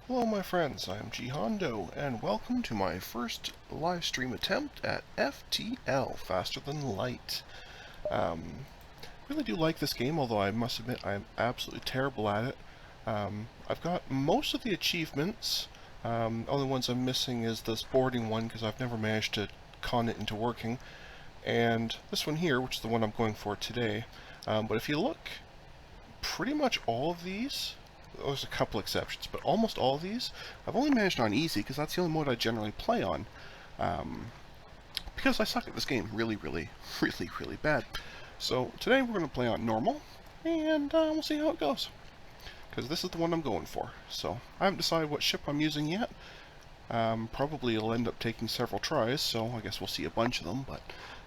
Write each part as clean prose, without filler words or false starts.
Hello my friends, I'm Jihondo, and welcome to my first live stream attempt at FTL, Faster Than Light. Really do like this game, although I must admit I'm absolutely terrible at it. I've got most of the achievements. Only ones I'm missing is this boarding one, because I've never managed to con it into working. And this one here, which is the one I'm going for today. But if you look, pretty much all of these, there's a couple exceptions, but almost all of these, I've only managed on easy, because that's the only mode I generally play on. Because I suck at this game really bad. So today we're going to play on normal, and we'll see how it goes. Because this is the one I'm going for. So I haven't decided what ship I'm using yet. Probably it'll end up taking several tries, so I guess we'll see a bunch of them. But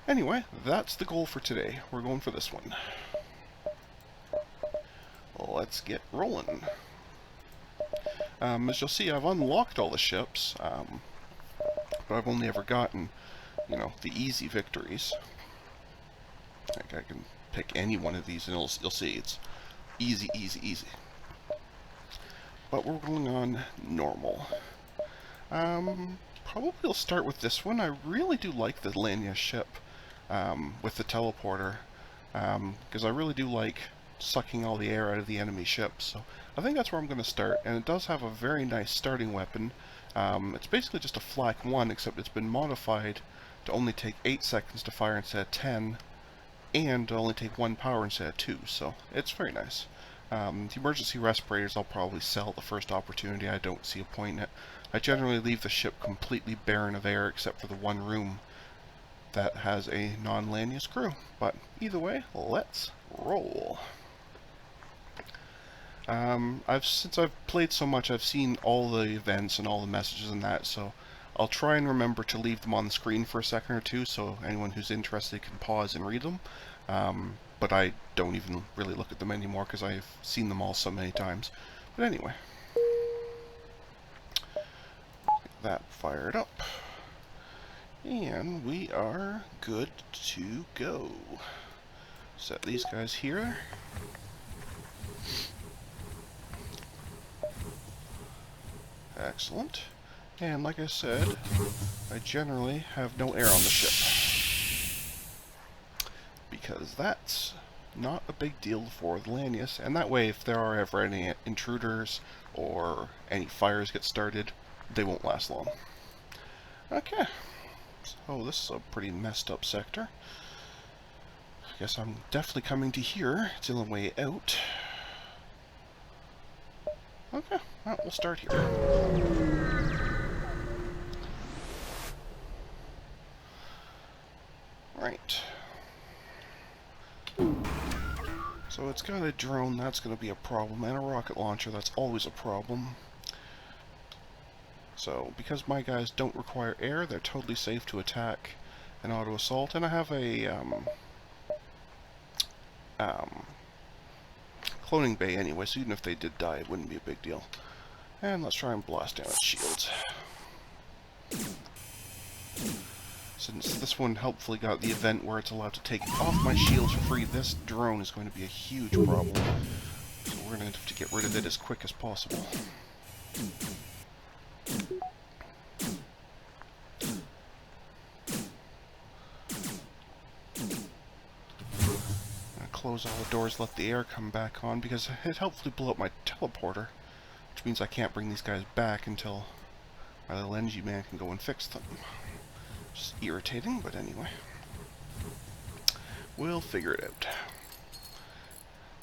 anyway, that's the goal for today. We're going for this one. Let's get rolling. As you'll see, I've unlocked all the ships, but I've only ever gotten, the easy victories. Like I can pick any one of these and you'll see it's easy. But we're going on normal. Probably we'll start with this one. I really do like the Lanya ship with the teleporter, because I really do like sucking all the air out of the enemy ships. So I think that's where I'm going to start, and it does have a very nice starting weapon. It's basically just a Flak 1, except it's been modified to only take 8 seconds to fire instead of 10, and to only take 1 power instead of 2, so it's very nice. The emergency respirators I'll probably sell the first opportunity. I don't see a point in it. I generally leave the ship completely barren of air except for the one room that has a non-Lanyas crew. But either way, let's roll. Since I've played so much, I've seen all the events and all the messages and that, so I'll try and remember to leave them on the screen for a second or two, so anyone who's interested can pause and read them. But I don't even really look at them anymore, because I've seen them all so many times. But anyway. Get that fired up. And we are good to go. Set these guys here. Excellent. And like I said, I generally have no air on the ship, because that's not a big deal for the Lanyas, and that way if there are ever any intruders or any fires get started, they won't last long. Okay, so this is a pretty messed up sector. I guess I'm definitely coming to here. It's the only way out. Okay, well, we'll start here. Right. So it's got a drone, that's going to be a problem, and a rocket launcher, that's always a problem. So, because my guys don't require air, they're totally safe to attack and auto-assault, and I have a cloning bay anyway, so even if they did die, it wouldn't be a big deal. And let's try and blast down its shields. Since this one helpfully got the event where it's allowed to take off my shields for free, this drone is going to be a huge problem. So we're going to have to get rid of it as quick as possible. Close all the doors, let the air come back on, because it helpfully blew up my teleporter, which means I can't bring these guys back until my little NG man can go and fix them. Just irritating, but anyway. We'll figure it out.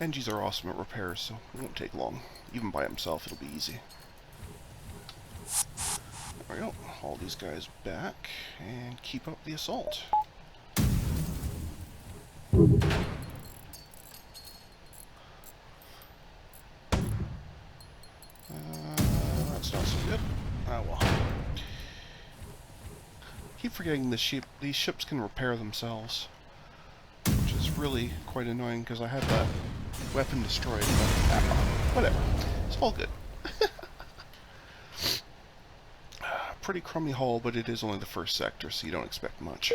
NGs are awesome at repairs, so it won't take long. Even by himself, it'll be easy. There we go. Haul these guys back, and keep up the assault. That's not so good. Ah, well. Keep forgetting these ships can repair themselves, which is really quite annoying, because I had that weapon destroyed, but whatever. It's all good. Pretty crummy haul, but it is only the first sector, so you don't expect much.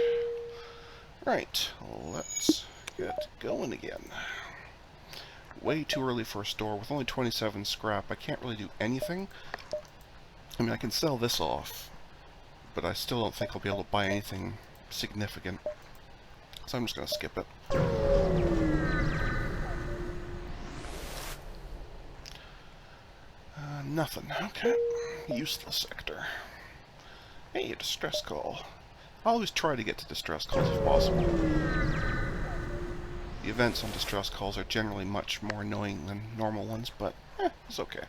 Right, let's get going again. Way too early for a store. With only 27 scrap, I can't really do anything. I mean, I can sell this off, but I still don't think I'll be able to buy anything significant. So I'm just going to skip it. Nothing. Okay. Useless sector. Hey, a distress call. I always try to get to distress calls if possible. The events on distress calls are generally much more annoying than normal ones, but it's okay.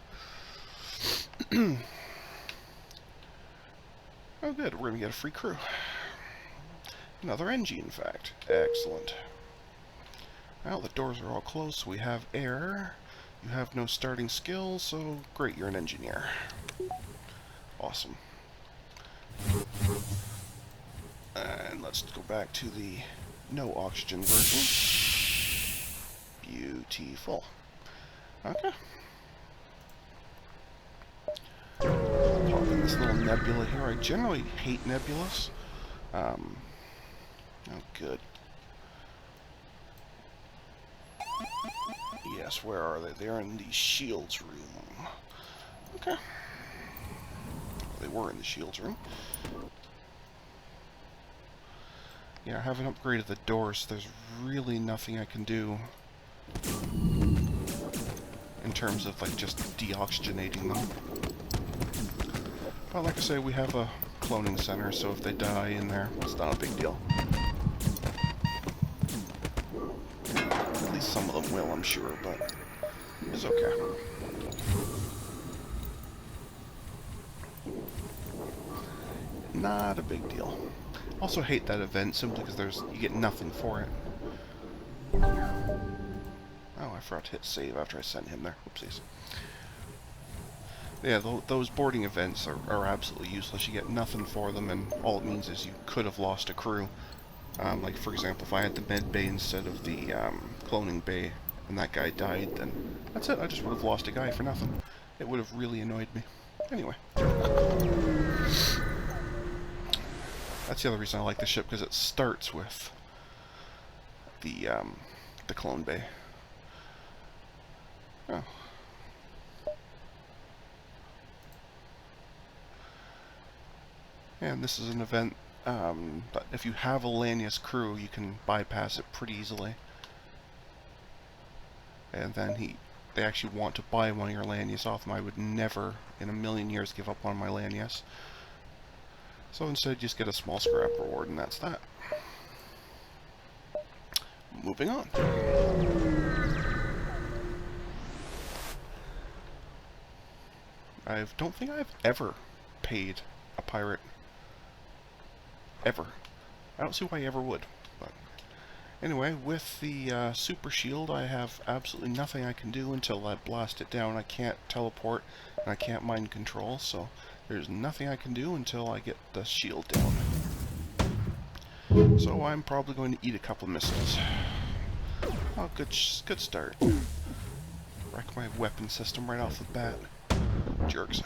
Oh good, we're going to get a free crew. Another NG, in fact. Excellent. Well, the doors are all closed, so we have air. You have no starting skills, so great, you're an engineer. Awesome. And let's go back to the no oxygen version. Beautiful. Okay. Pop in this little nebula here. I generally hate nebulas. Oh, good. Yes, where are they? They're in the shields room. Okay. Well, they were in the shields room. Yeah, I haven't upgraded the doors, so there's really nothing I can do in terms of, like, just deoxygenating them. But like I say, we have a cloning center, so if they die in there, it's not a big deal. At least some of them will, I'm sure, but it's okay. Not a big deal. Also hate that event simply because you get nothing for it. Oh, I forgot to hit save after I sent him there. Oopsies. Yeah, those boarding events are absolutely useless. You get nothing for them, and all it means is you could have lost a crew. Like, for example, if I had the med bay instead of the cloning bay, and that guy died, then that's it. I just would have lost a guy for nothing. It would have really annoyed me. Anyway. That's the other reason I like the ship, because it starts with the clone bay. Oh. And this is an event that if you have a Lanius crew, you can bypass it pretty easily. And then they actually want to buy one of your Lanius off them. I would never in a million years give up on my Lanius. So instead, just get a small scrap reward, and that's that. Moving on. I don't think I've ever paid a pirate. Ever. I don't see why I ever would. But anyway, with the super shield, I have absolutely nothing I can do until I blast it down. I can't teleport, and I can't mind control, so there's nothing I can do until I get the shield down. So I'm probably going to eat a couple missiles. Oh, good start. Wreck my weapon system right off the bat. Jerks.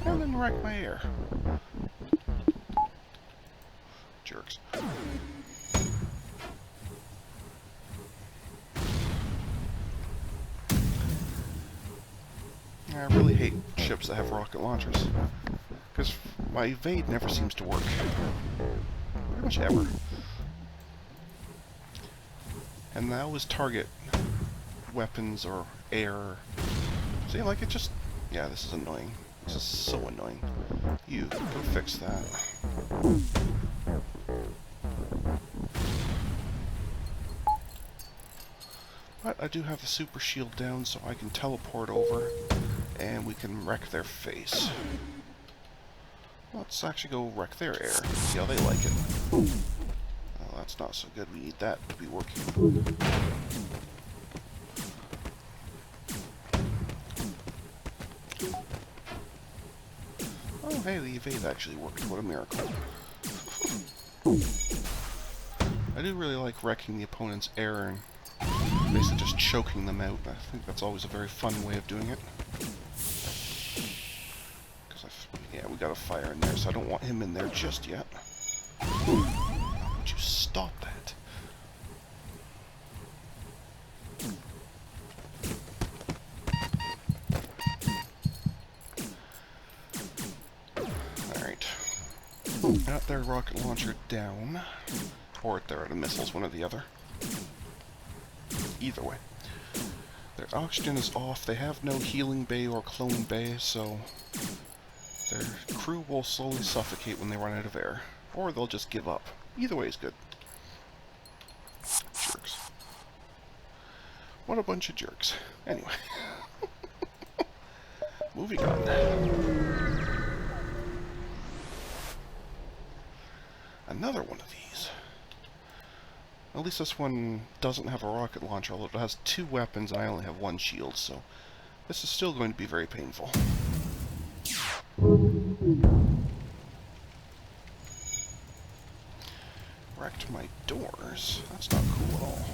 And then wreck my air. Jerks. I really hate ships that have rocket launchers, because my evade never seems to work. Pretty much ever. And I always target weapons or air. See, like, it just... Yeah, this is annoying. This is so annoying. You, go fix that. But I do have the super shield down, so I can teleport over, and we can wreck their face. Let's actually go wreck their air. See how they like it. Oh, that's not so good. We need that to be working. Oh, hey, the evade actually worked. What a miracle. I do really like wrecking the opponent's air and basically just choking them out. I think that's always a very fun way of doing it. Because yeah, we got a fire in there, so I don't want him in there just yet. How would you stop that? Got their rocket launcher down. Or they're out of missiles, one or the other. Either way. Their oxygen is off. They have no healing bay or clone bay, so their crew will slowly suffocate when they run out of air. Or they'll just give up. Either way is good. Jerks. What a bunch of jerks. Anyway. Moving on. Another one of these. At least this one doesn't have a rocket launcher, although it has 2 weapons and I only have 1 shield, so this is still going to be very painful. Wrecked my doors. That's not cool at all.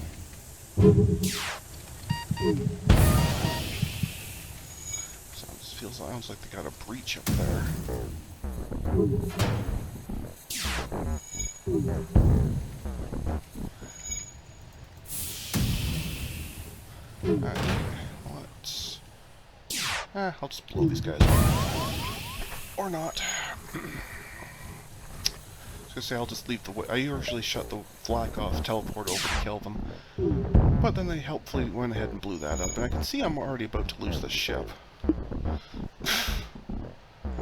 Sounds like they got a breach up there. Okay, let's... I'll just blow these guys up. Or not. I was gonna say I'll just leave the... I usually shut the flak off, teleport over to kill them. But then they helpfully went ahead and blew that up, and I can see I'm already about to lose this ship.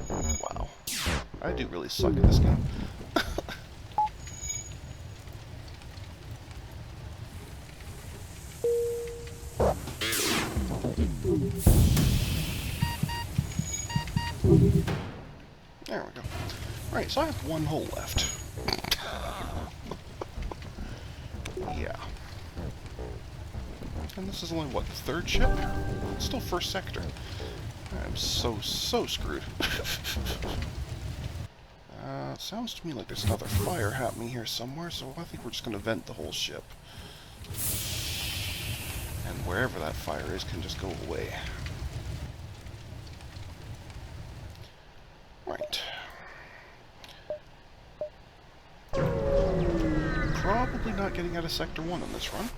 Wow. I do really suck at this game. There we go. Right, so I have 1 hole left. Yeah. And this is only, what, the 3rd ship? It's still 1st sector. I'm so screwed. Sounds to me like there's another fire happening here somewhere, so I think we're just going to vent the whole ship. And wherever that fire is can just go away. Right. Probably not getting out of Sector 1 on this run.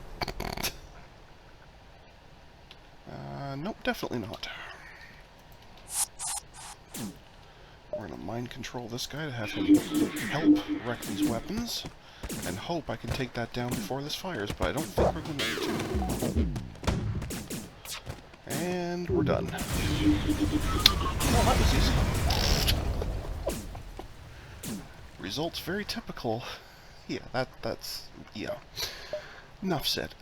Nope, definitely not. We're going to mind control this guy to have him help wreck these weapons, and hope I can take that down before this fires, but I don't think we're going to need to. And we're done. Well, that was easy. Results very typical. Yeah, that's... yeah. Enough said.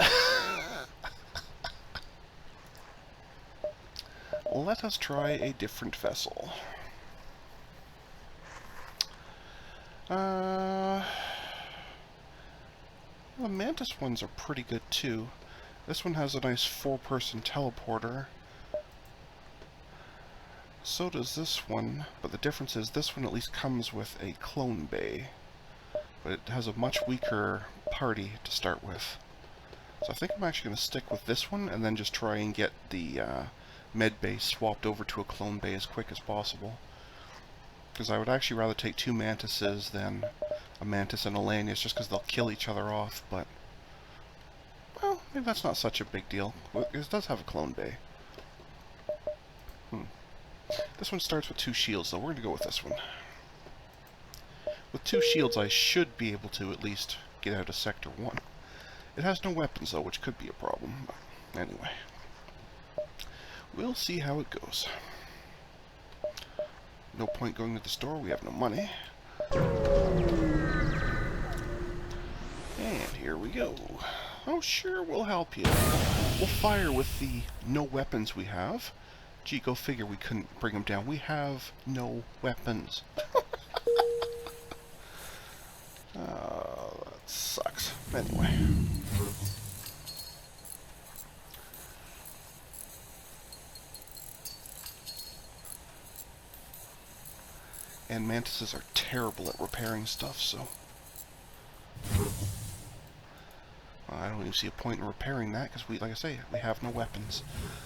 Let us try a different vessel. The Mantis ones are pretty good too. This one has a nice 4-person teleporter. So does this one, but the difference is this one at least comes with a clone bay. But it has a much weaker party to start with. So I think I'm actually going to stick with this one and then just try and get the med bay swapped over to a clone bay as quick as possible. Because I would actually rather take 2 Mantises than a Mantis and a Lanius, just because they'll kill each other off, but... well, maybe that's not such a big deal. It does have a clone bay. This one starts with 2 shields, though. We're going to go with this one. With 2 shields, I should be able to at least get out of Sector 1. It has no weapons, though, which could be a problem. But anyway. We'll see how it goes. No point going to the store, we have no money. And here we go. Oh sure, we'll help you. We'll fire with the no weapons we have. Gee, go figure we couldn't bring them down. We have no weapons. That sucks. Anyway. And Mantises are terrible at repairing stuff, so... well, I don't even see a point in repairing that, because like I say, we have no weapons.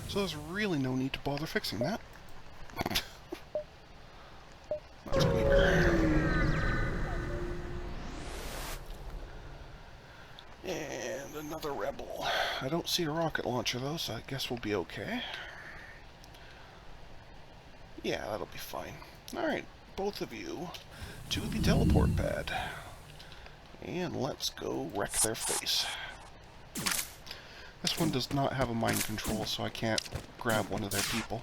So there's really no need to bother fixing that. That's weird. And another rebel. I don't see a rocket launcher, though, so I guess we'll be okay. Yeah, that'll be fine. Alright. both of you to the teleport pad. And let's go wreck their face. This one does not have a mind control, so I can't grab one of their people.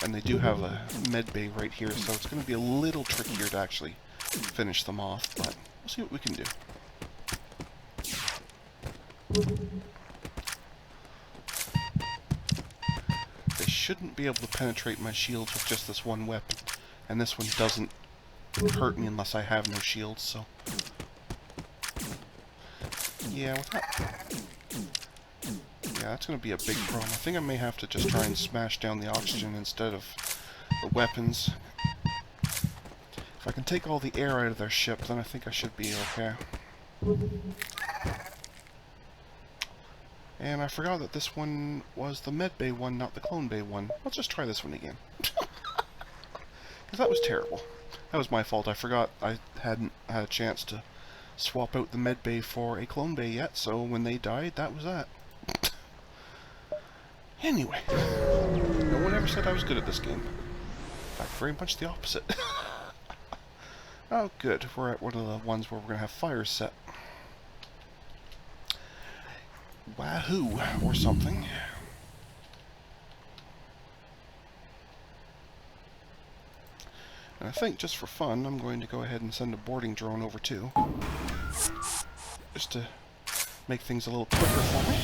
And they do have a med bay right here, so it's going to be a little trickier to actually finish them off, but we'll see what we can do. They shouldn't be able to penetrate my shields with just this one weapon, and this one doesn't hurt me unless I have no shields, so... Yeah, with that... Yeah, that's going to be a big problem. I think I may have to just try and smash down the oxygen instead of the weapons. If I can take all the air out of their ship, then I think I should be okay. And I forgot that this one was the med bay one, not the clone bay one. Let's just try this one again. Because that was terrible. That was my fault. I forgot I hadn't had a chance to swap out the med bay for a clone bay yet, so when they died, that was that. Anyway, no one ever said I was good at this game. In fact, very much the opposite. Oh, good. We're at one of the ones where we're going to have fires set. Wahoo, or something. And I think, just for fun, I'm going to go ahead and send a boarding drone over too. Just to make things a little quicker for me.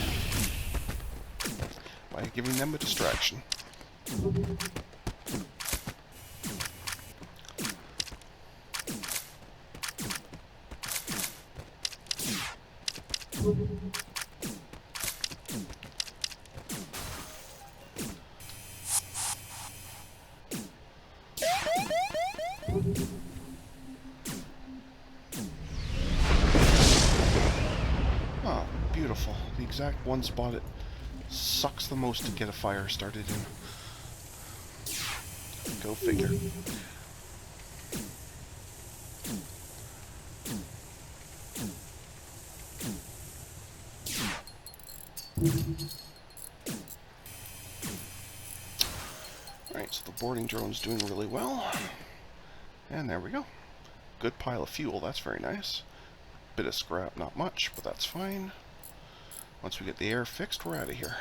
By giving them a distraction. Ah, beautiful. The exact one spot it sucks the most to get a fire started in. Go figure. Alright, so the boarding drone's doing really well. And there we go. Good pile of fuel, that's very nice. Bit of scrap, not much, but that's fine. Once we get the air fixed, we're out of here.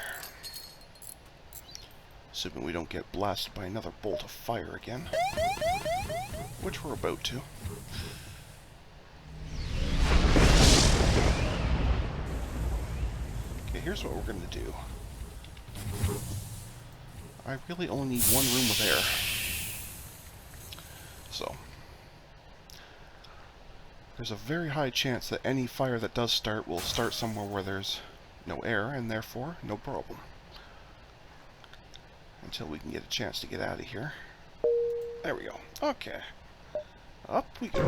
Assuming we don't get blasted by another bolt of fire again. Which we're about to. Okay, here's what we're going to do. I really only need one room of air. So, there's a very high chance that any fire that does start will start somewhere where there's no air, and therefore, no problem. Until we can get a chance to get out of here. There we go. Okay. Up we go.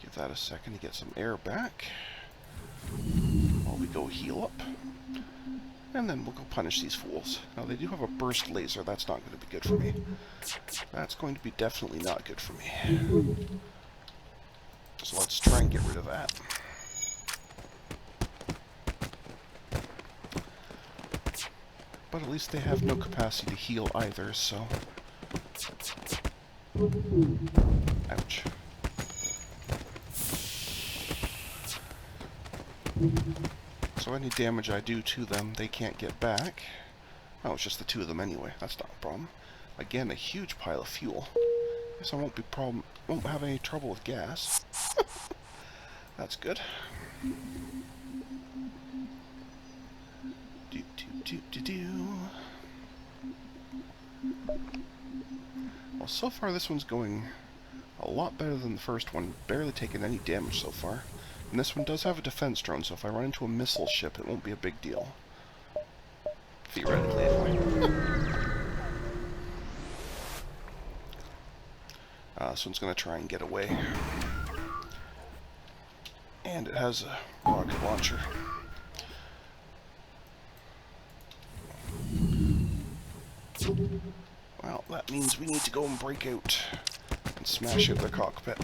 Give that a second to get some air back. While we go heal up. And then we'll go punish these fools. Now, they do have a burst laser. That's not going to be good for me. That's going to be definitely not good for me. So let's try and get rid of that. But at least they have no capacity to heal either, so... Ouch. So any damage I do to them, they can't get back. Oh, it's just the two of them anyway. That's not a problem. Again, a huge pile of fuel. Guess I won't have any trouble with gas. That's good. Well, so far this one's going a lot better than the first one. Barely taken any damage so far. And this one does have a defense drone, so if I run into a missile ship, it won't be a big deal. Theoretically, anyway. This one's going to try and get away. And it has a rocket launcher. Well, that means we need to go and break out and smash out their cockpit.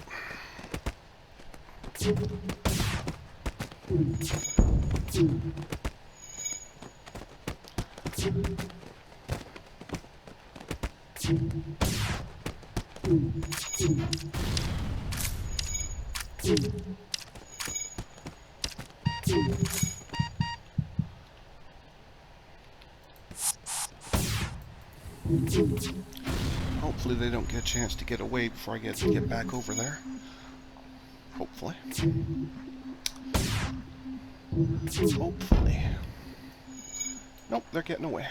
Hopefully they don't get a chance to get away before I get back over there. Hopefully. Hopefully. Nope, they're getting away.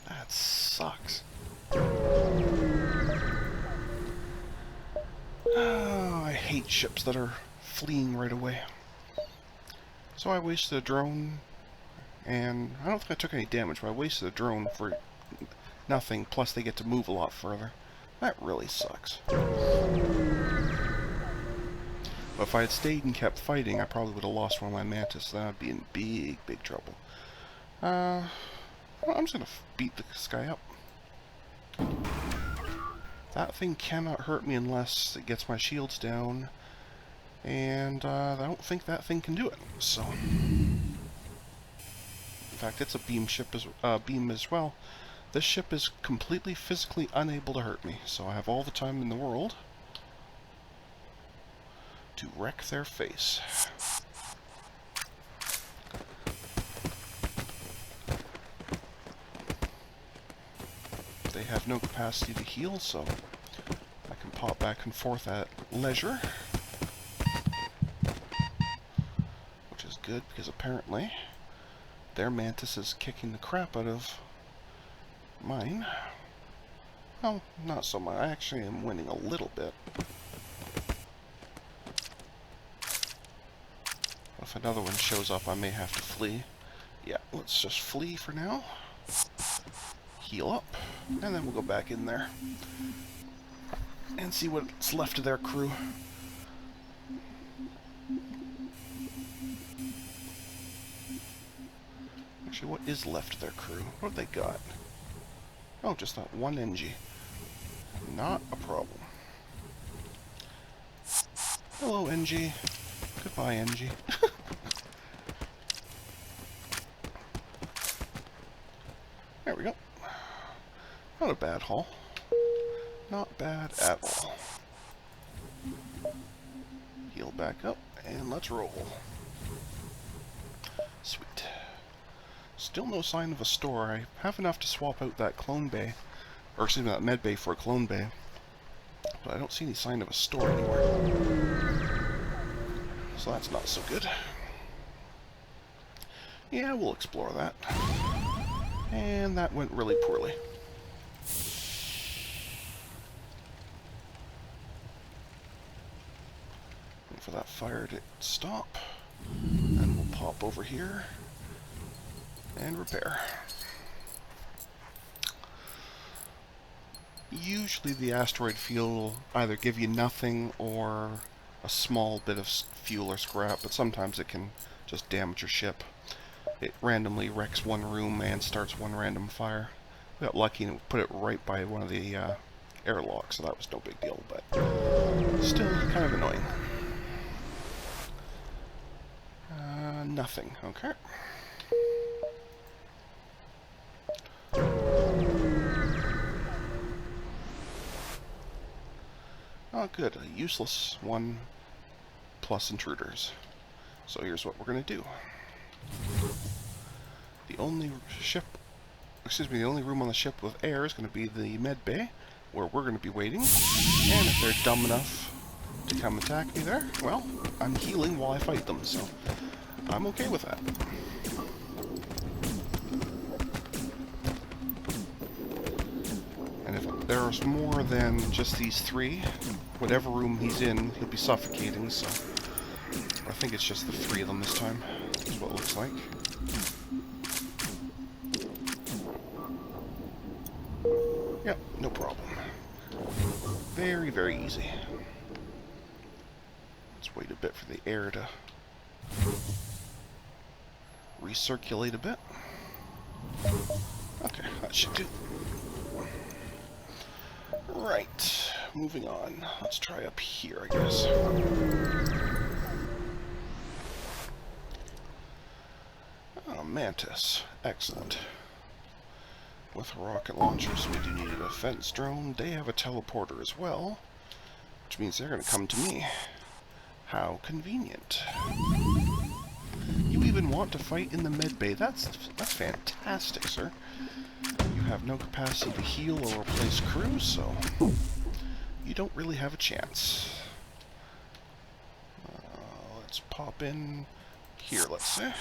That sucks. Oh, I hate ships that are fleeing right away. So I wasted a drone, and I don't think I took any damage, but I wasted a drone for nothing, plus they get to move a lot further. That really sucks. But if I had stayed and kept fighting, I probably would have lost one of my mantis. Then I'd be in big, big trouble. Well, I'm just going to beat this guy up. That thing cannot hurt me unless it gets my shields down. And I don't think that thing can do it. So, in fact, it's a beam as well. This ship is completely physically unable to hurt me. So I have all the time in the world to wreck their face. They have no capacity to heal, so I can pop back and forth at leisure. Which is good, because apparently their mantis is kicking the crap out of mine. Well, not so much. I actually am winning a little bit. If another one shows up, I may have to flee. Yeah, let's just flee for now. Heal up, and then we'll go back in there and see what's left of their crew. Actually, what is left of their crew? What have they got? Oh, just that one NG. Not a problem. Hello, NG. Goodbye, NG. There we go. Not a bad haul. Not bad at all. Heal back up, and let's roll. Sweet. Still no sign of a store. I have enough to swap out that clone bay, or excuse me, that med bay for a clone bay, but I don't see any sign of a store anywhere. So that's not so good. Yeah, we'll explore that. And that went really poorly. Wait for that fire to stop. And we'll pop over here and repair. Usually the asteroid field will either give you nothing or a small bit of fuel or scrap, but sometimes it can just damage your ship. It randomly wrecks one room and starts one random fire. We got lucky and put it right by one of the airlocks, so that was no big deal, but still kind of annoying. Nothing. Okay. Oh, good. A useless one plus intruders. So here's what we're going to do. The only room on the ship with air is going to be the med bay, where we're going to be waiting. And if they're dumb enough to come attack me there, well, I'm healing while I fight them, so I'm okay with that. And if there's more than just these three, whatever room he's in, he'll be suffocating, so I think it's just the three of them this time, is what it looks like. Yep, no problem. Very, very easy. Let's wait a bit for the air to recirculate a bit. Okay, that should do. Right, moving on. Let's try up here, I guess. Oh, Mantis. Excellent. with rocket launchers. We do need a defense drone. They have a teleporter as well, which means they're going to come to me. How convenient. You even want to fight in the med bay. That's fantastic, sir. You have no capacity to heal or replace crews, so you don't really have a chance. Let's pop in here, let's say.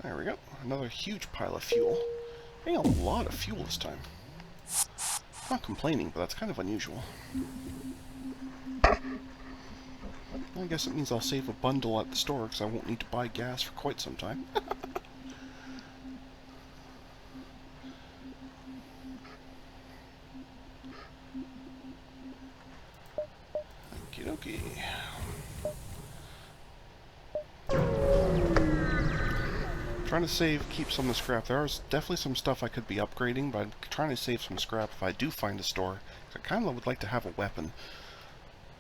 There we go. Another huge pile of fuel. Getting a lot of fuel this time. I'm not complaining, but that's kind of unusual. I guess it means I'll save a bundle at the store because I won't need to buy gas for quite some time. Okie dokie. Trying to save, keep some of the scrap. There's definitely some stuff I could be upgrading, but I'm trying to save some scrap if I do find a store. I kind of would like to have a weapon.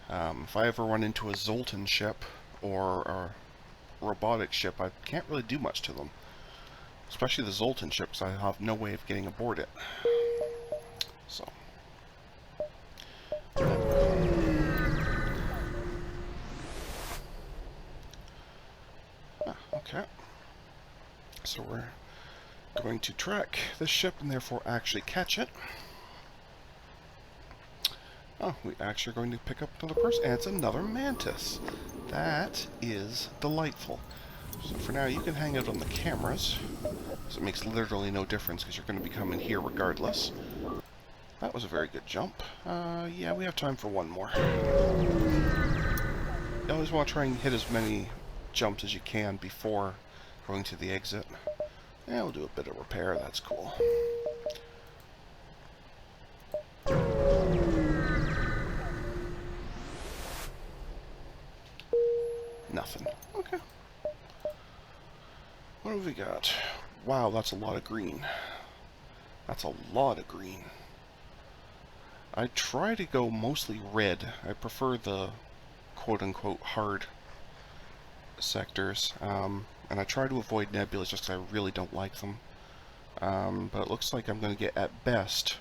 If I ever run into a Zoltan ship or a robotic ship, I can't really do much to them. Especially the Zoltan ships, I have no way of getting aboard it. So. Okay. So we're going to track this ship and therefore actually catch it. Oh, we actually are going to pick up another person, and it's another mantis. That is delightful. So for now, you can hang out on the cameras, because it makes literally no difference, because you're going to be coming here regardless. That was a very good jump. Yeah, we have time for one more. You always want to try and hit as many jumps as you can before going to the exit. Yeah, we'll do a bit of repair, that's cool. Nothing. Okay. What have we got? Wow, that's a lot of green. That's a lot of green. I try to go mostly red. I prefer the quote-unquote hard sectors. And I try to avoid nebulas just because I really don't like them. But it looks like I'm going to get, at best,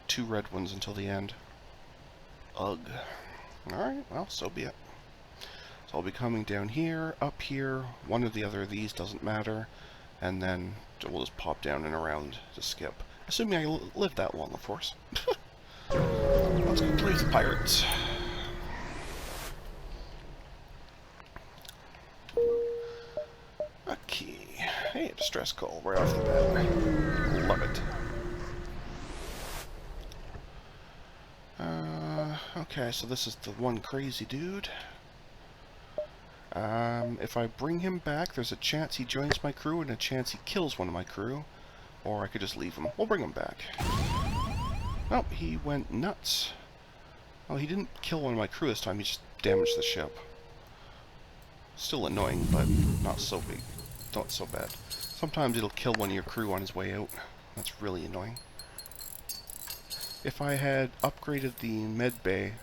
2 red ones until the end. Ugh. Alright, well, so be it. So I'll be coming down here, up here, one or the other of these, doesn't matter, and then we'll just pop down and around to skip. Assuming I live that long, of course. Let's go play with the pirates. Okay. Hey, distress call right off the bat. Love it. Okay, so this is the one crazy dude. If I bring him back, there's a chance he joins my crew and a chance he kills one of my crew. Or I could just leave him. We'll bring him back. Oh, he went nuts. Oh, he didn't kill one of my crew this time, he just damaged the ship. Still annoying, but not so big. Not so bad. Sometimes it'll kill one of your crew on his way out. That's really annoying. If I had upgraded the med bay,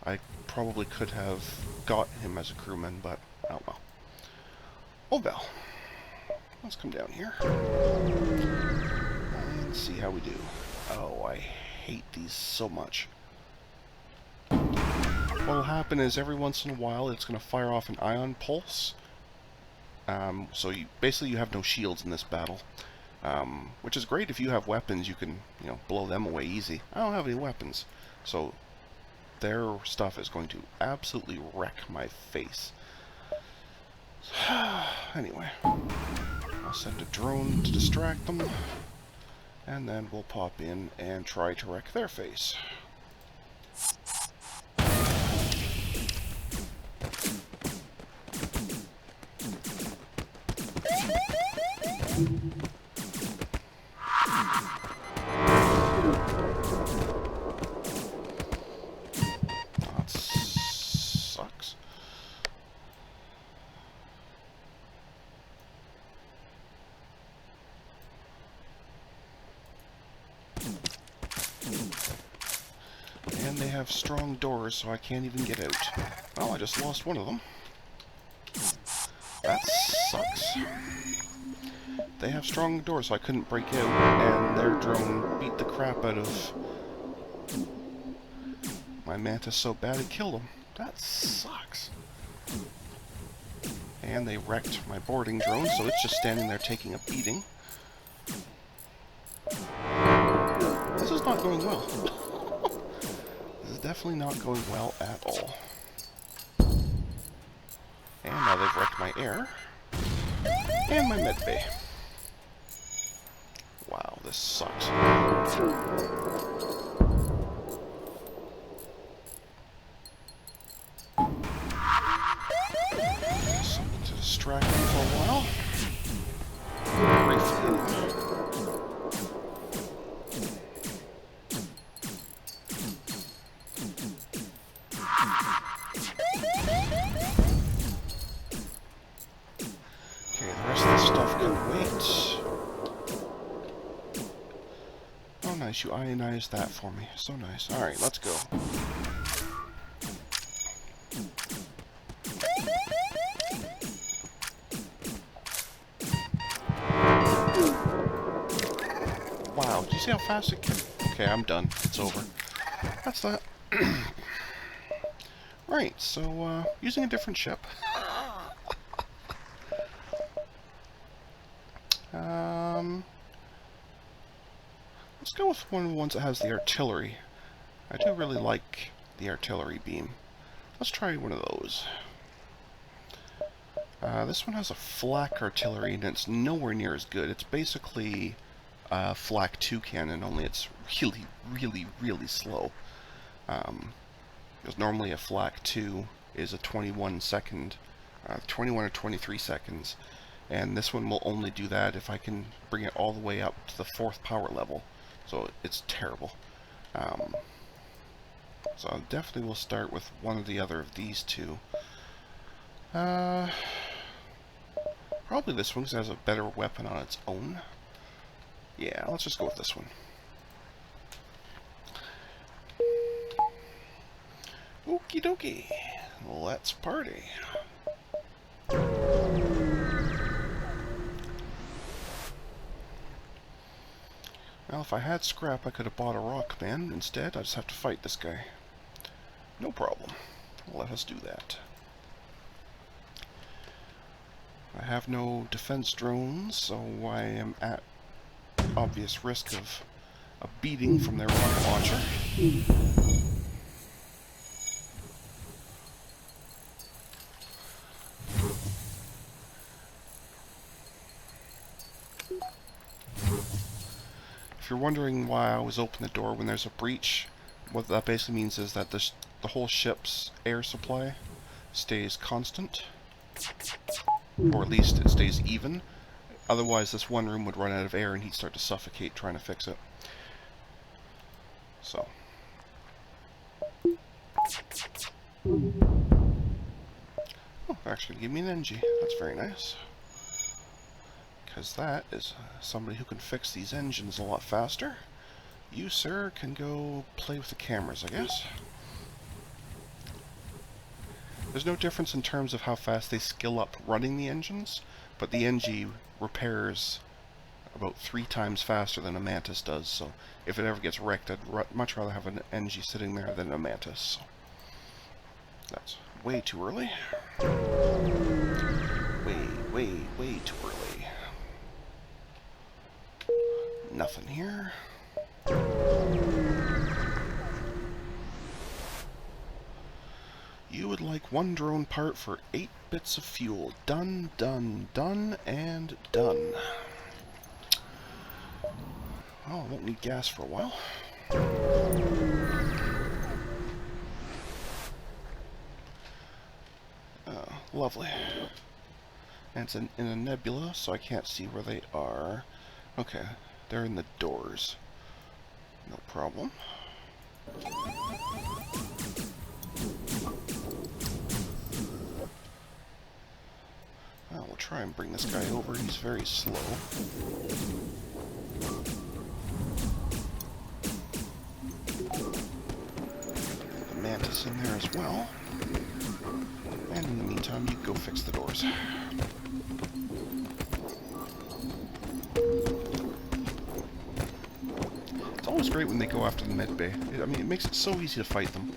I probably could have got him as a crewman, but oh well. Oh well. Let's come down here and see how we do. Oh, I hate these so much. What'll happen is every once in a while it's going to fire off an ion pulse. So you basically have no shields in this battle, which is great if you have weapons. You can blow them away easy. I don't have any weapons, so their stuff is going to absolutely wreck my face. Anyway, I'll send a drone to distract them, and then we'll pop in and try to wreck their face. That sucks. And they have strong doors, so I can't even get out. Well, I just lost one of them. That sucks. They have strong doors, so I couldn't break out, and their drone beat the crap out of my mantis so bad it killed him. That sucks. And they wrecked my boarding drone, so it's just standing there taking a beating. This is not going well. This is definitely not going well at all. And now they've wrecked my air. And my med bay. Wow, this sucks. Something to distract me for a while. Briefly. Okay, the rest of the stuff can wait. Oh, nice, you ionized that for me. So nice. Alright, let's go. Wow, do you see how fast it can... Okay, I'm done. It's over. That's that. Right, so, using a different ship. Let's go with one of the ones that has the artillery. I do really like the artillery beam. Let's try one of those. This one has a flak artillery, and it's nowhere near as good. It's basically a flak 2 cannon, only it's really, really, really slow. Because normally a flak 2 is a 21 or 23 seconds, and this one will only do that if I can bring it all the way up to the 4th power level. So it's terrible. So I definitely will start with one or the other of these two. Probably this one because it has a better weapon on its own. Yeah, let's just go with this one. Okie dokie. Let's party. Well, if I had scrap, I could have bought a rock man. Instead, I just have to fight this guy. No problem. Let us do that. I have no defense drones, so I am at obvious risk of a beating from their rocket launcher. If you're wondering why I always open the door when there's a breach, what that basically means is that the whole ship's air supply stays constant, or at least it stays even. Otherwise, this one room would run out of air and he'd start to suffocate trying to fix it. So. Oh, actually give me an NG. That's very nice. Because that is somebody who can fix these engines a lot faster. You, sir, can go play with the cameras, I guess. There's no difference in terms of how fast they skill up running the engines, but the NG repairs about 3 times faster than a Mantis does, so if it ever gets wrecked, I'd much rather have an NG sitting there than a Mantis. So that's way too early. Way too early. Nothing here. You would like 1 drone part for 8 bits of fuel. Done, done, done, and done. Well, I won't need gas for a while. Lovely. And it's in a nebula, so I can't see where they are. Okay, they're in the doors. No problem. We'll try and bring this guy over. He's very slow. this in there as well. And in the meantime, you go fix the doors. It's always great when they go after the med bay. I mean, it makes it so easy to fight them.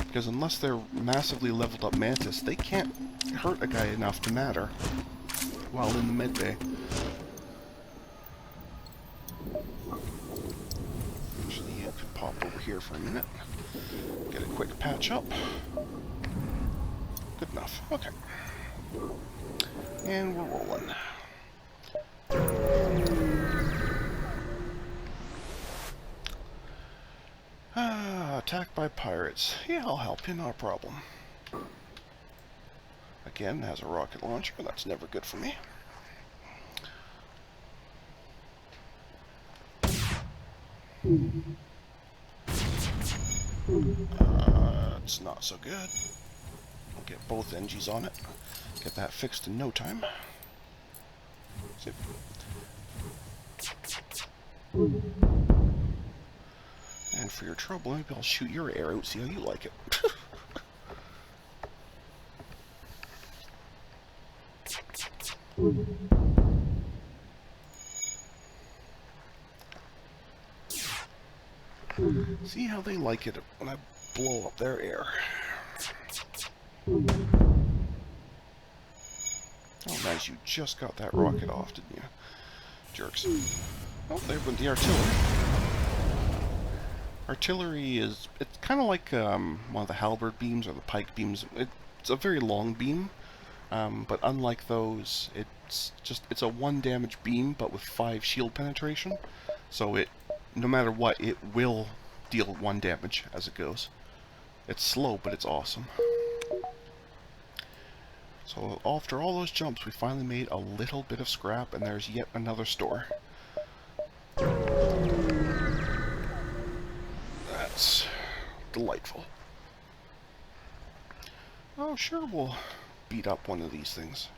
Because unless they're massively leveled up mantis, they can't hurt a guy enough to matter while in the med bay. Actually, you could pop over here for a minute. Get a quick patch up. Good enough. Okay. And we're rolling. Attacked by pirates. Yeah, I'll help you, not a problem. Again, has a rocket launcher. That's never good for me. It's not so good. I'll get both NGs on it. Get that fixed in no time. Zip. And for your trouble, maybe I'll shoot your air out, see how you like it. See how they like it when I blow up their air. Oh, nice, you just got that rocket off, didn't you? Jerks. Oh, there went the artillery. Artillery is, it's kind of like one of the halberd beams or the pike beams. It's a very long beam, but unlike those, it's a 1 damage beam, but with 5 shield penetration. So it, no matter what, it will deal 1 damage as it goes. It's slow, but it's awesome. So after all those jumps, we finally made a little bit of scrap, and there's yet another store. That's delightful. Oh, sure, we'll beat up one of these things.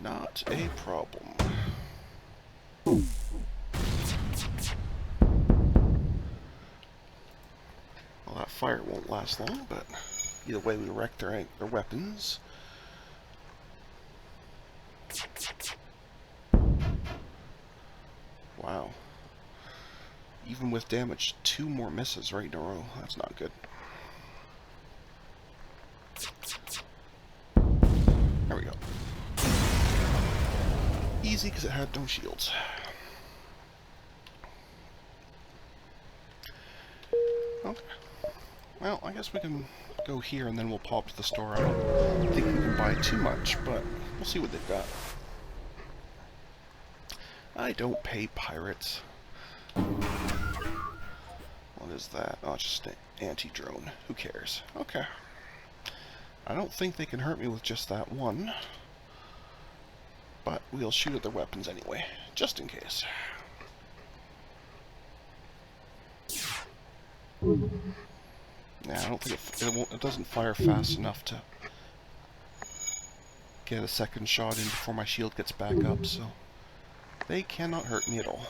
Not a problem. Well, that fire won't last long, but either way we wreck their weapons. Wow. Even with damage, 2 more misses right in a row. That's not good. There we go. Easy, because it had no shields. Okay. Well, I guess we can go here and then we'll pop to the store. I don't think we can buy too much, but we'll see what they've got. I don't pay pirates. What is that? Oh, it's just an anti-drone. Who cares? Okay. I don't think they can hurt me with just that one. But we'll shoot at their weapons anyway, just in case. Yeah, I don't think it doesn't fire fast enough to get a second shot in before my shield gets back up, so they cannot hurt me at all.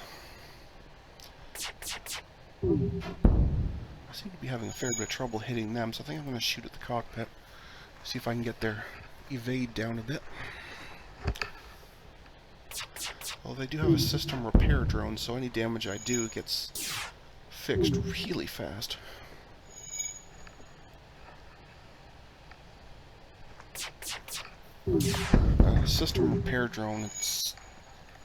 I seem to be having a fair bit of trouble hitting them, so I think I'm going to shoot at the cockpit. See if I can get their evade down a bit. Well, they do have a system repair drone, so any damage I do gets fixed really fast. System repair drone,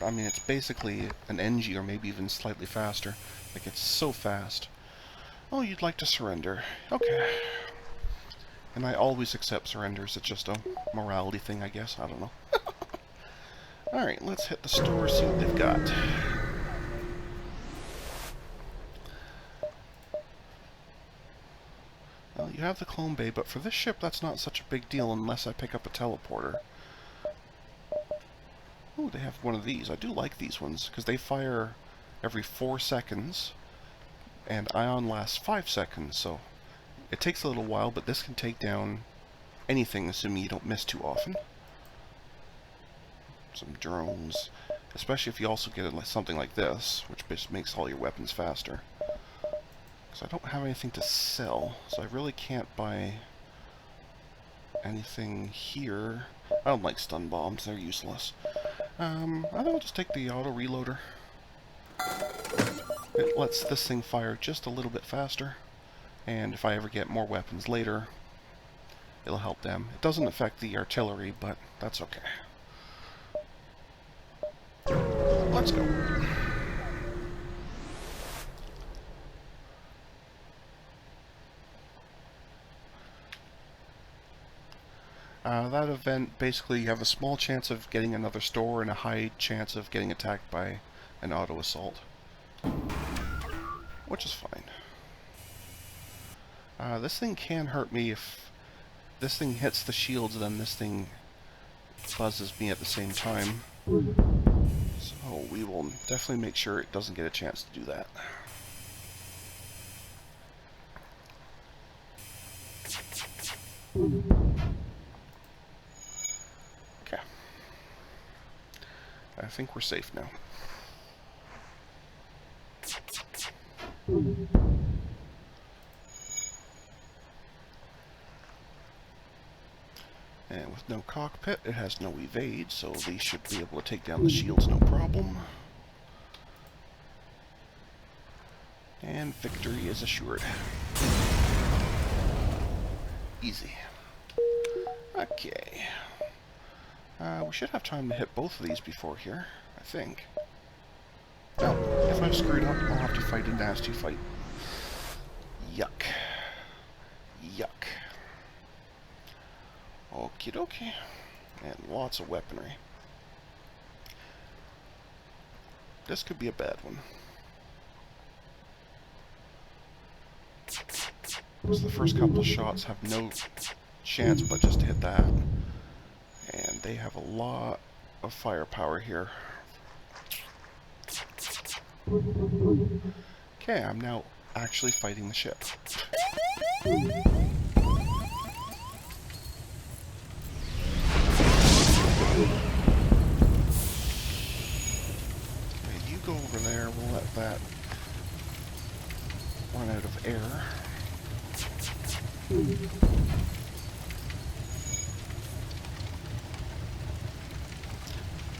I mean, it's basically an NG or maybe even slightly faster. Like, it's so fast. Oh, you'd like to surrender. Okay. And I always accept surrenders. It's just a morality thing, I guess. I don't know. Alright, let's hit the store, see what they've got. Well, you have the clone bay, but for this ship that's not such a big deal unless I pick up a teleporter. Oh, they have one of these. I do like these ones, because they fire every 4 seconds, and ion lasts 5 seconds, so it takes a little while, but this can take down anything, assuming you don't miss too often. some drones, especially if you also get something like this, which just makes all your weapons faster. Because I don't have anything to sell, so I really can't buy anything here. I don't like stun bombs, they're useless. I think I'll just take the auto reloader. It lets this thing fire just a little bit faster, and if I ever get more weapons later, it'll help them. It doesn't affect the artillery, but that's okay. Let's go. That event, basically you have a small chance of getting another store and a high chance of getting attacked by an auto assault. Which is fine. This thing can hurt me if this thing hits the shields, then this thing buzzes me at the same time. So we will definitely make sure it doesn't get a chance to do that. Okay. I think we're safe now. And with no cockpit, it has no evade, so these should be able to take down the shields no problem. And victory is assured. Easy. Okay. We should have time to hit both of these before here, I think. No, if I've screwed up, I'll have to fight a nasty fight. Yuck. Yuck. Okie dokie. And lots of weaponry. This could be a bad one. Because the first couple of shots have no chance but just to hit that. And they have a lot of firepower here. Okay, I'm now actually fighting the ship. Okay, you go over there, we'll let that run out of air.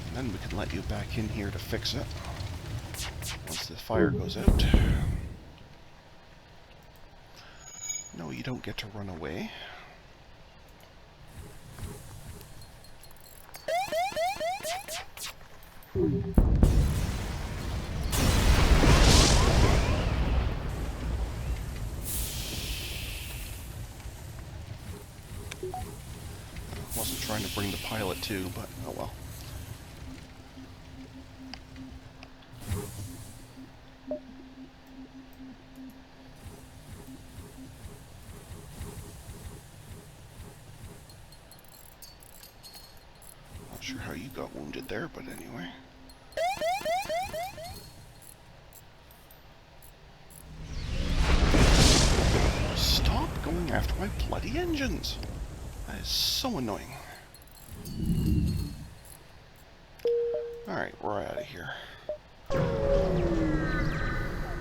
And then we can let you back in here to fix it once the fire goes out. No, you don't get to run away. Wasn't trying to bring the pilot too, but oh well. Not sure how you got wounded there, but anyway. Stop going after my bloody engines! That is so annoying. Alright, we're out of here.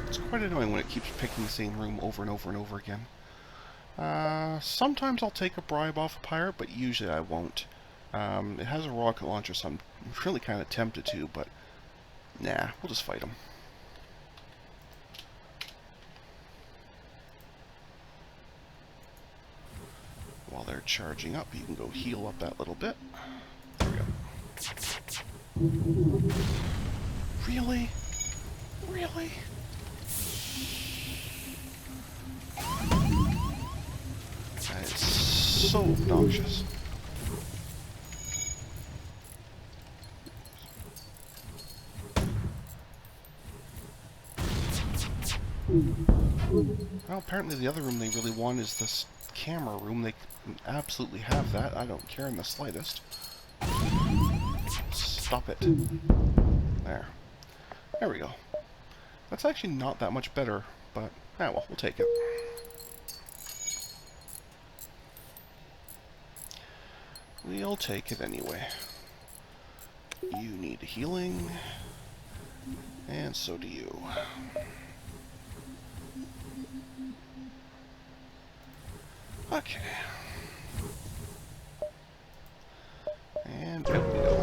It's quite annoying when it keeps picking the same room over and over and over again. Sometimes I'll take a bribe off a pirate, but usually I won't. It has a rocket launcher, so I'm really kind of tempted to, but nah, we'll just fight him. While they're charging up, you can go heal up that little bit. There we go. Really? Really? That is so obnoxious. Well, apparently the other room they really want is this camera room. They can absolutely have that. I don't care in the slightest. Stop it. There. There we go. That's actually not that much better, but, ah well, we'll take it. We'll take it anyway. You need healing. And so do you. Okay. And out we go.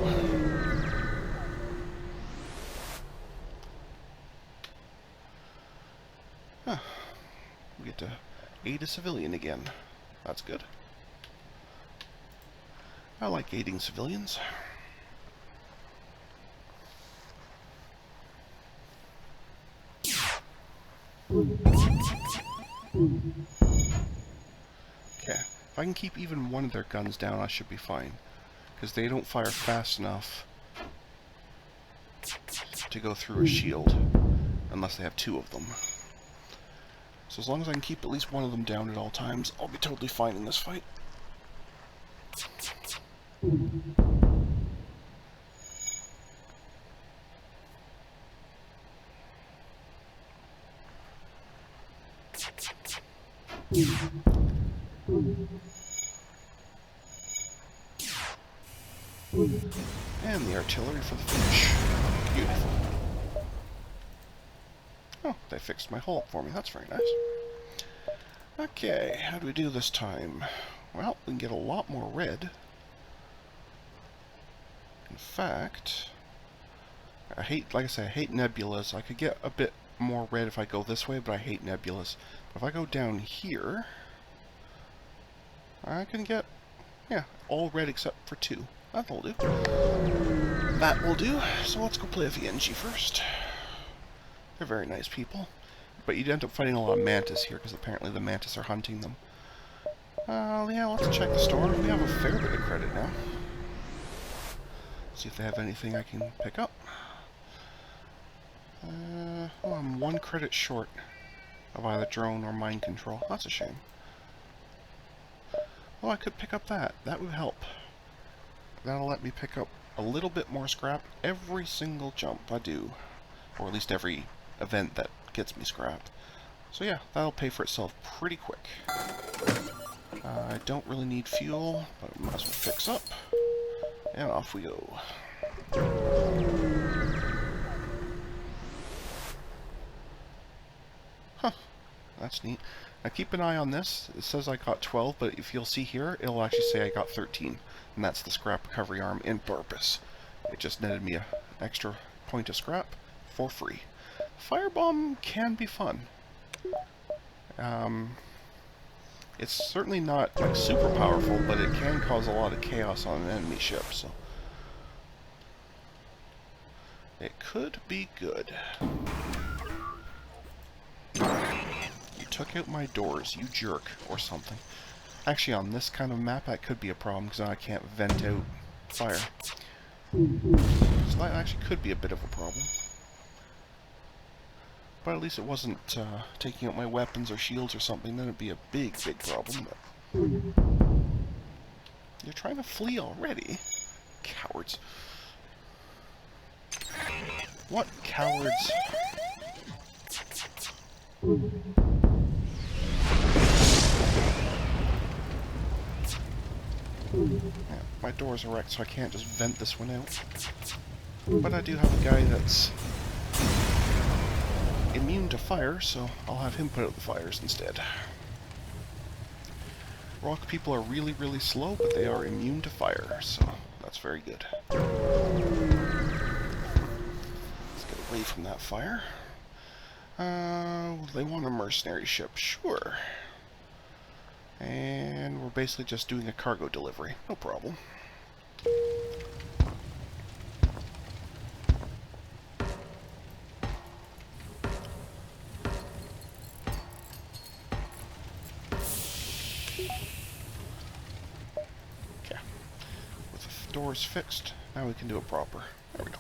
Huh. We get to aid a civilian again. That's good. I like aiding civilians. Okay, if I can keep even one of their guns down, I should be fine. Because they don't fire fast enough to go through a shield, unless they have two of them. So as long as I can keep at least one of them down at all times, I'll be totally fine in this fight. And the artillery for the finish. Beautiful. Oh, they fixed my hull up for me. That's very nice. Okay, how do we do this time? Well, we can get a lot more red. In fact, like I say, I hate nebulas. I could get a bit more red if I go this way, but I hate nebulas. If I go down here, I can get, yeah, all red except for two. That'll do. That will do. So let's go play a VNG first. They're very nice people. But you'd end up fighting a lot of mantis here, because apparently the mantis are hunting them. Yeah, let's check the store. We have a fair bit of credit now. See if they have anything I can pick up. Oh, I'm 1 credit short of either drone or mind control. That's a shame. Oh, I could pick up that. That would help. That'll let me pick up a little bit more scrap every single jump I do. Or at least every event that gets me scrap. So yeah, that'll pay for itself pretty quick. I don't really need fuel, but I might as well fix up. And off we go. Huh, that's neat. Now keep an eye on this. It says I got 12, but if you'll see here, it'll actually say I got 13. And that's the scrap recovery arm in purpose. It just netted me an extra point of scrap for free. Firebomb can be fun. It's certainly not like super powerful, but it can cause a lot of chaos on an enemy ship, so it could be good. You took out my doors, you jerk, or something. Actually, on this kind of map, that could be a problem, because I can't vent out fire. So that actually could be a bit of a problem. But at least it wasn't taking out my weapons or shields or something. Then it'd be a big, big problem. But you're trying to flee already? Cowards. What cowards? Yeah, my doors are wrecked, so I can't just vent this one out. But I do have a guy that's immune to fire, so I'll have him put out the fires instead. Rock people are really, really slow, but they are immune to fire, so that's very good. Let's get away from that fire. They want a mercenary ship, sure. And we're basically just doing a cargo delivery, no problem. Okay, with the doors fixed, now we can do it proper. There we go.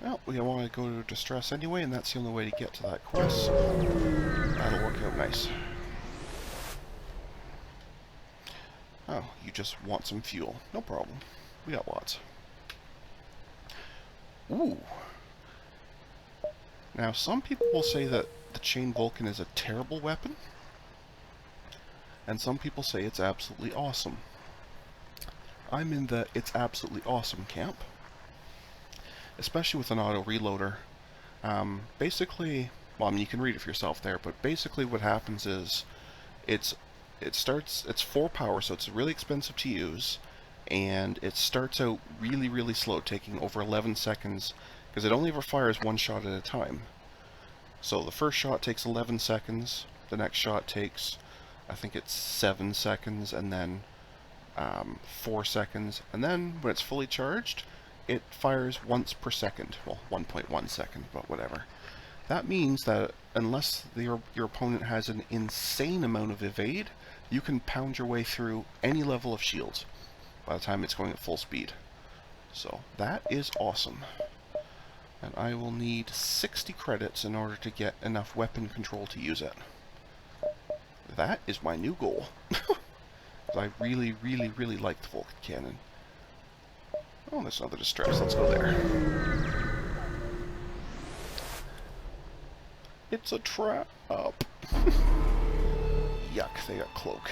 Well, we want to go to distress anyway, and that's the only way to get to that quest, so that'll work out nice. Oh, you just want some fuel. No problem. We got lots. Ooh. Now, some people will say that the Chain Vulcan is a terrible weapon. and some people say it's absolutely awesome. I'm in the it's absolutely awesome camp, especially with an auto reloader. Basically, well, I mean, you can read it for yourself there, but basically what happens is it's 4 power, so it's really expensive to use, and it starts out really, really slow, taking over 11 seconds, because it only ever fires one shot at a time. So the first shot takes 11 seconds, the next shot takes, I think it's 7 seconds, and then 4 seconds, and then when it's fully charged, it fires once per second. Well, 1.1 second, but whatever. That means that unless your opponent has an insane amount of evade, you can pound your way through any level of shields by the time it's going at full speed. So that is awesome. And I will need 60 credits in order to get enough weapon control to use it. That is my new goal. I really, really, really like the Vulcan cannon. Oh, there's another distress. Let's go there. It's a trap. Yuck, they got cloak.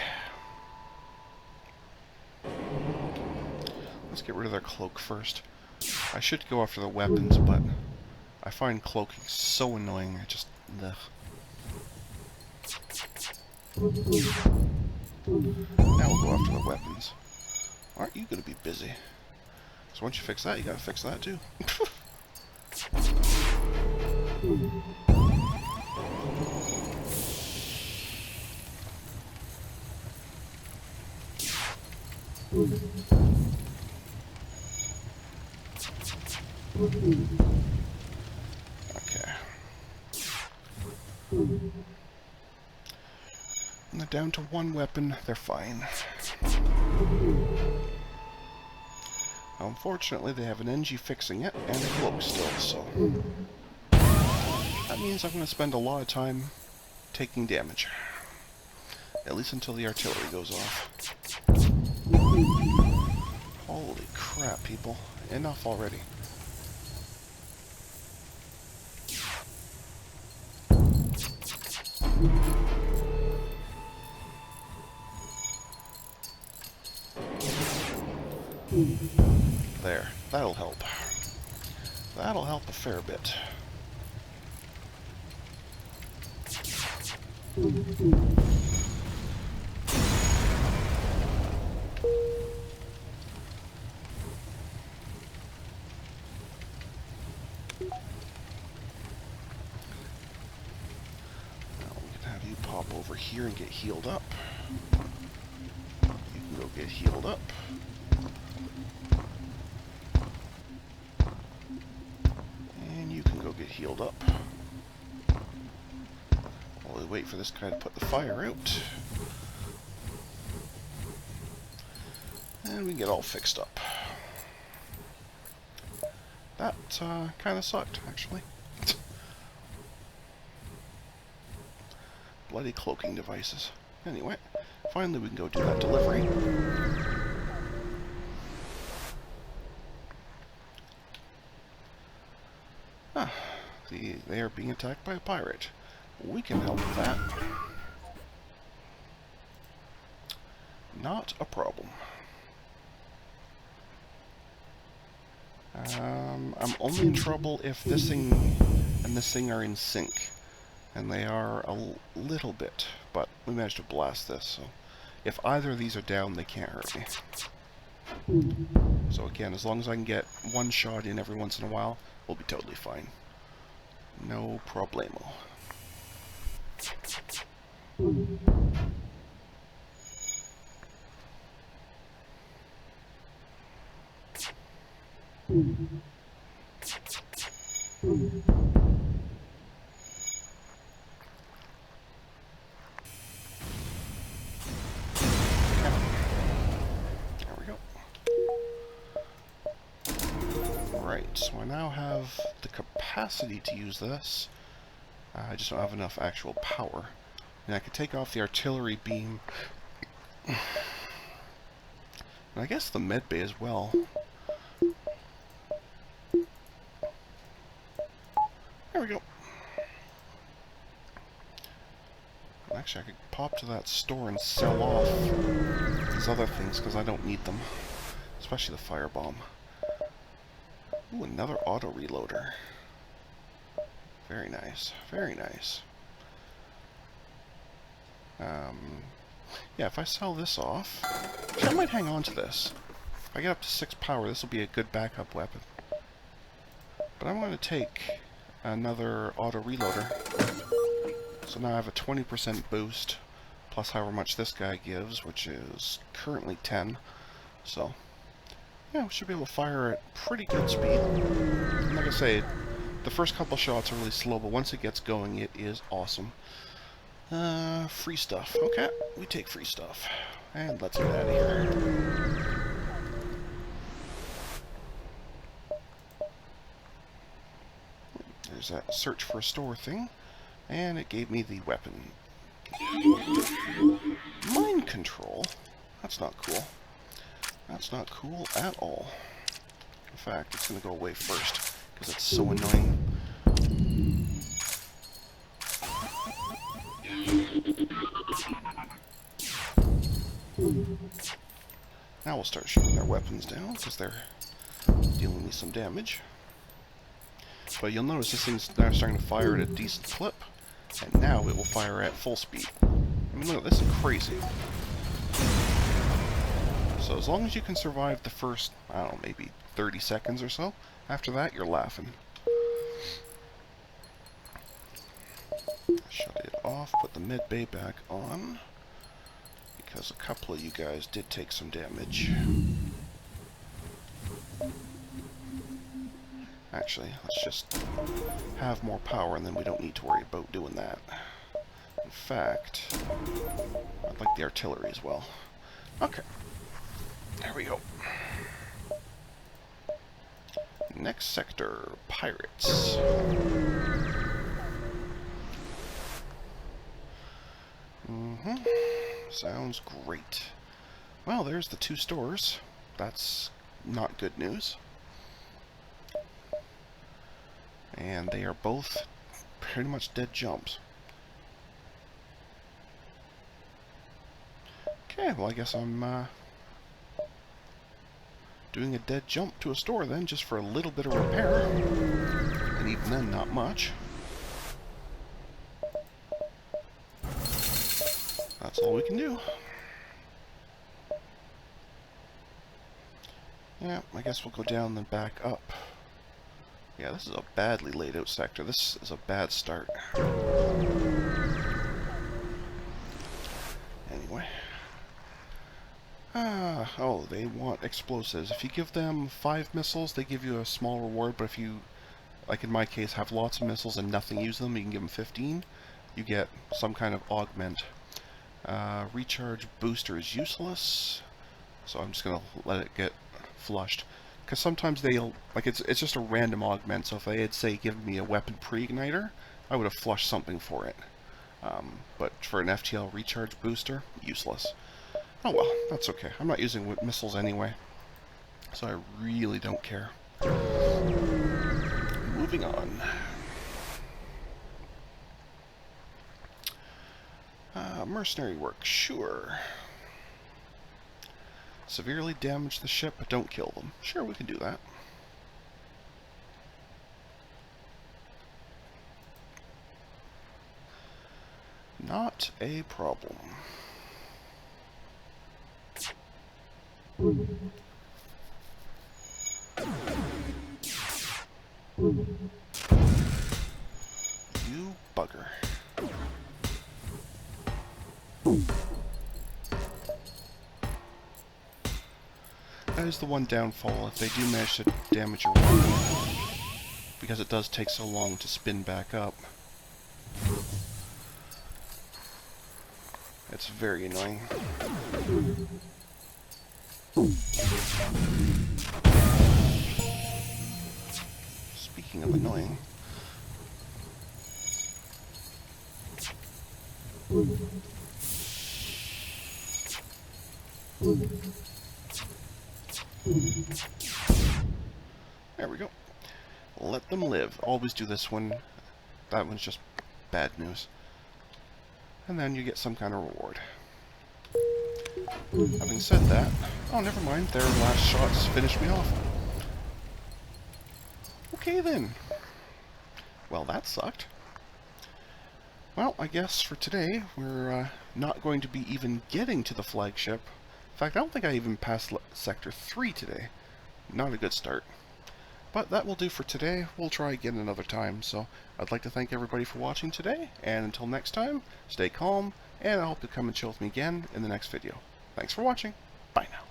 Let's get rid of their cloak first. I should go after the weapons, but I find cloaking so annoying. I just... ugh. Now we'll go after the weapons. Aren't you going to be busy? So once you fix that, you got to fix that too. Okay. And they're down to 1 weapon. They're fine. Unfortunately, they have an NG fixing it and a cloak still, so... that means I'm going to spend a lot of time taking damage. At least until the artillery goes off. Holy crap, people. Enough already. There. That'll help. That'll help a fair bit. Over here and get healed up. You can go get healed up. And you can go get healed up. While we wait for this guy to put the fire out. And we get all fixed up. That kind of sucked, actually. Bloody cloaking devices. Anyway, finally we can go do that delivery. Ah, they are being attacked by a pirate. We can help with that. Not a problem. I'm only in trouble if this thing and this thing are in sync. And they are a little bit, but we managed to blast this, so if either of these are down, they can't hurt me. So again, as long as I can get 1 shot in every once in a while, we'll be totally fine. No problemo. So I now have the capacity to use this. I just don't have enough actual power. And I could take off the artillery beam. And I guess the med bay as well. There we go. Actually, I could pop to that store and sell off these other things because I don't need them. Especially the firebomb. Ooh, another auto reloader. Very nice. Very nice. Yeah, if I sell this off, I might hang on to this. If I get up to 6 power, this will be a good backup weapon. But I'm going to take another auto reloader. So now I have a 20% boost, plus however much this guy gives, which is currently 10. So, yeah, we should be able to fire at pretty good speed. Like I say, the first couple shots are really slow, but once it gets going, it is awesome. Free stuff. Okay, we take free stuff. And let's get out of here. There's that search for a store thing, and it gave me the weapon. Mind control? That's not cool. That's not cool at all. In fact, it's going to go away first, because it's so annoying. Now we'll start shooting their weapons down, because they're dealing me some damage. But you'll notice this thing's now starting to fire at a decent clip, and now it will fire at full speed. I mean, look, this is crazy. So as long as you can survive the first, I don't know, maybe 30 seconds or so, after that, you're laughing. Shut it off, put the mid bay back on, because a couple of you guys did take some damage. Actually, let's just have more power and then we don't need to worry about doing that. In fact, I'd like the artillery as well. Okay. There we go. Next sector, pirates. Sounds great. Well, there's the 2 stores. That's not good news. And they are both pretty much dead jumps. Okay, well I guess I'm doing a dead jump to a store then, just for a little bit of repair. And even then, not much. That's all we can do. Yeah, I guess we'll go down then back up. Yeah, this is a badly laid out sector. This is a bad start. Anyway. Oh, they want explosives. If you give them 5 missiles, they give you a small reward, but if you, like in my case, have lots of missiles and nothing use them, you can give them 15, you get some kind of augment. Recharge booster is useless, so I'm just going to let it get flushed. Because sometimes they'll, like it's just a random augment, so if they had, say, given me a weapon pre-igniter, I would have flushed something for it. But for an FTL recharge booster, useless. Oh well, that's okay. I'm not using missiles anyway, so I really don't care. Moving on. Mercenary work, sure. Severely damage the ship, but don't kill them. Sure, we can do that. Not a problem. You bugger. That is the one downfall, if they do manage to damage your weapon, because it does take so long to spin back up. It's very annoying. Speaking of annoying... There we go. Let them live. Always do this one. That one's just bad news. and then you get some kind of reward. Having said that, oh, never mind, their last shots finished me off. Okay then. Well, that sucked. Well, I guess for today, we're not going to be even getting to the flagship. In fact, I don't think I even passed Sector 3 today. Not a good start. But that will do for today. We'll try again another time. So I'd like to thank everybody for watching today, and until next time, stay calm, and I hope you come and chill with me again in the next video. Thanks for watching. Bye now.